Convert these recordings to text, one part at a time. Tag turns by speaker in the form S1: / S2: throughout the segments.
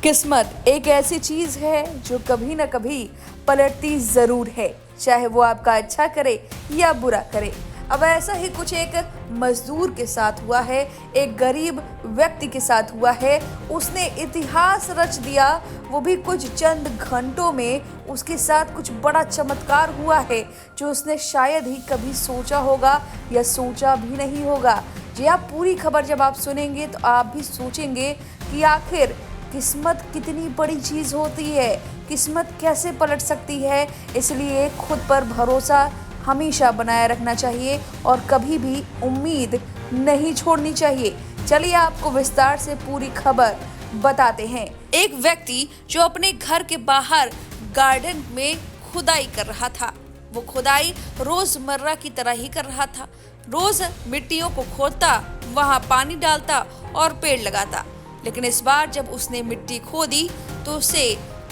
S1: किस्मत एक ऐसी चीज है जो कभी ना कभी पलटती जरूर है, चाहे वो आपका अच्छा करे या बुरा करे। अब ऐसा ही कुछ एक मजदूर के साथ हुआ है, एक गरीब व्यक्ति के साथ हुआ है। उसने इतिहास रच दिया, वो भी कुछ चंद घंटों में। उसके साथ कुछ बड़ा चमत्कार हुआ है जो उसने शायद ही कभी सोचा होगा या सोचा भी नहीं होगा। जी आप पूरी खबर जब आप सुनेंगे तो आप भी सोचेंगे कि आखिर किस्मत कितनी बड़ी चीज़ होती है, किस्मत कैसे पलट सकती है। इसलिए खुद पर भरोसा हमेशा बनाए रखना चाहिए और कभी भी उम्मीद नहीं छोड़नी चाहिए। चलिए आपको विस्तार से पूरी खबर बताते हैं। एक व्यक्ति जो अपने घर के बाहर गार्डन में खुदाई कर रहा था, वो खुदाई रोजमर्रा की तरह ही कर रहा था। रोज मिट्टियों को खोदता, वहां पानी डालता और पेड़ लगाता। लेकिन इस बार जब उसने मिट्टी खोदी तो उसे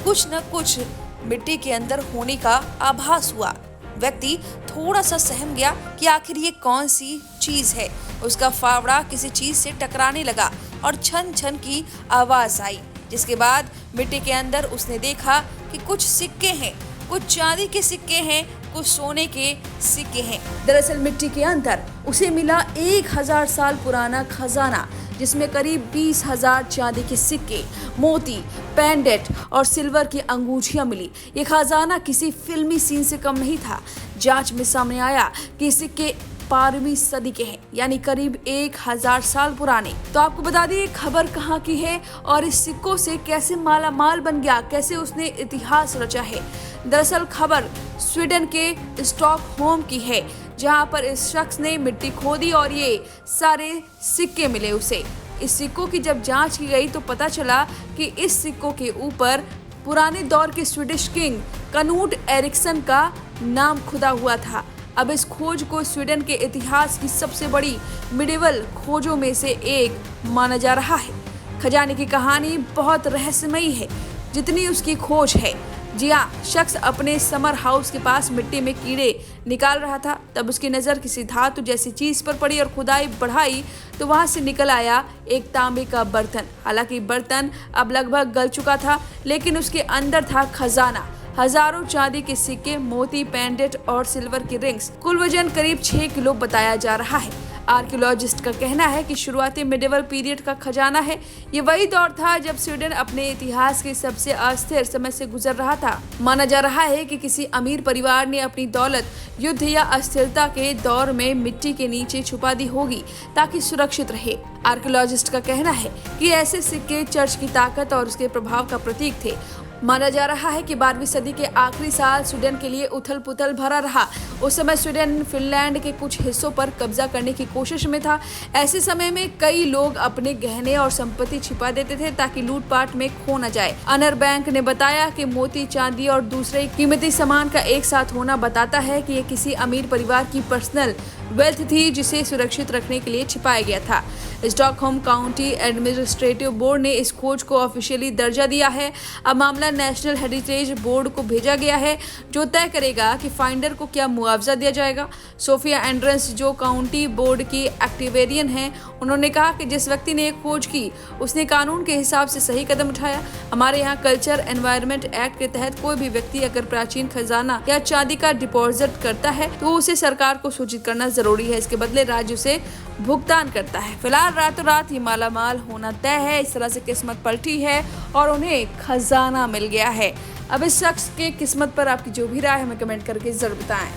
S1: कुछ न कुछ मिट्टी के अंदर होने का आभास हुआ। व्यक्ति थोड़ा सा सहम गया कि आखिर ये कौन सी चीज है। उसका फावड़ा किसी चीज से टकराने लगा और छन छन की आवाज आई, जिसके बाद मिट्टी के अंदर उसने देखा कि कुछ सिक्के हैं, कुछ चांदी के सिक्के हैं, कुछ सोने के सिक्के हैं। दरअसल मिट्टी के अंदर उसे मिला 1000 साल पुराना खजाना, जिसमें करीब 20,000 चांदी के सिक्के, मोती, पेंडेंट और सिल्वर की अंगूठियां मिली। ये खजाना किसी फिल्मी सीन से कम नहीं था। जांच में सामने आया कि सिक्के 12वीं सदी के हैं, यानी करीब 1000 साल पुराने। तो आपको बता दें खबर कहाँ की है और इस सिक्कों से कैसे माला माल बन गया, कैसे उसने इतिहास रचा है। दरअसल खबर स्वीडन के स्टॉकहोम की है, जहां पर इस शख्स ने मिट्टी खोदी और ये सारे सिक्के मिले उसे। इस सिक्कों की जब जांच की गई तो पता चला कि इस सिक्कों के ऊपर पुराने दौर के स्वीडिश किंग कनूट एरिक्सन का नाम खुदा हुआ था। अब इस खोज को स्वीडन के इतिहास की सबसे बड़ी मिडिवल खोजों में से एक माना जा रहा है। खजाने की कहानी बहुत रहस्यमयी है जितनी उसकी खोज है। जी हाँ, शख्स अपने समर हाउस के पास मिट्टी में कीड़े निकाल रहा था, तब उसकी नज़र किसी धातु जैसी चीज़ पर पड़ी और खुदाई बढ़ाई तो वहां से निकल आया एक तांबे का बर्तन। हालांकि बर्तन अब लगभग गल चुका था, लेकिन उसके अंदर था खजाना। हजारों चांदी के सिक्के, मोती, पेंडेंट और सिल्वर की रिंग्स। कुल वजन करीब 6 किलो बताया जा रहा है। आर्कियोलॉजिस्ट का कहना है कि शुरुआती मिडिवल पीरियड का खजाना है। ये वही दौर था जब स्वीडन अपने इतिहास के सबसे अस्थिर समय से गुजर रहा था। माना जा रहा है कि किसी अमीर परिवार ने अपनी दौलत युद्ध या अस्थिरता के दौर में मिट्टी के नीचे छुपा दी होगी ताकि सुरक्षित रहे। आर्कियोलॉजिस्ट का कहना है कि ऐसे सिक्के चर्च की ताकत और उसके प्रभाव का प्रतीक थे। माना जा रहा है कि 12वीं सदी के आखिरी साल स्वीडन के लिए उथल पुथल भरा रहा। उस समय स्वीडन फिनलैंड के कुछ हिस्सों पर कब्जा करने की कोशिश में था। ऐसे समय में कई लोग अपने गहने और संपत्ति छिपा देते थे ताकि लूटपाट में खो न जाए। अनर बैंक ने बताया कि मोती, चांदी और दूसरे कीमती सामान का एक साथ होना बताता है कि यह किसी अमीर परिवार की पर्सनल वेल्थ थी जिसे सुरक्षित रखने के लिए छिपाया गया था। स्टॉकहोम काउंटी एडमिनिस्ट्रेटिव बोर्ड ने इस खोज को ऑफिशियली दर्जा दिया है। अब मामला नेशनल हेरिटेज बोर्ड को भेजा गया है, जो तय करेगा कि फाइंडर को क्या मुआवजा दिया जाएगा। सोफिया एंड्रेंस, जो काउंटी बोर्ड की एक्टिवेरियन हैं, उन्होंने कहा कि जिस व्यक्ति ने खोज की उसने कानून के हिसाब से सही कदम उठाया। हमारे यहाँ कल्चर एनवायरनमेंट एक्ट के तहत कोई भी व्यक्ति अगर प्राचीन खजाना या चांदी का डिपॉजिट करता है तो उसे सरकार को सूचित करना जरूरी है। इसके बदले राज्य उसे भुगतान करता है। फिलहाल रातों रात ये मालामाल होना तय है। इस तरह से किस्मत पलटी है और उन्हें खजाना मिल गया है। अब इस शख्स के किस्मत पर आपकी जो भी राय है हमें कमेंट करके जरूर बताएं।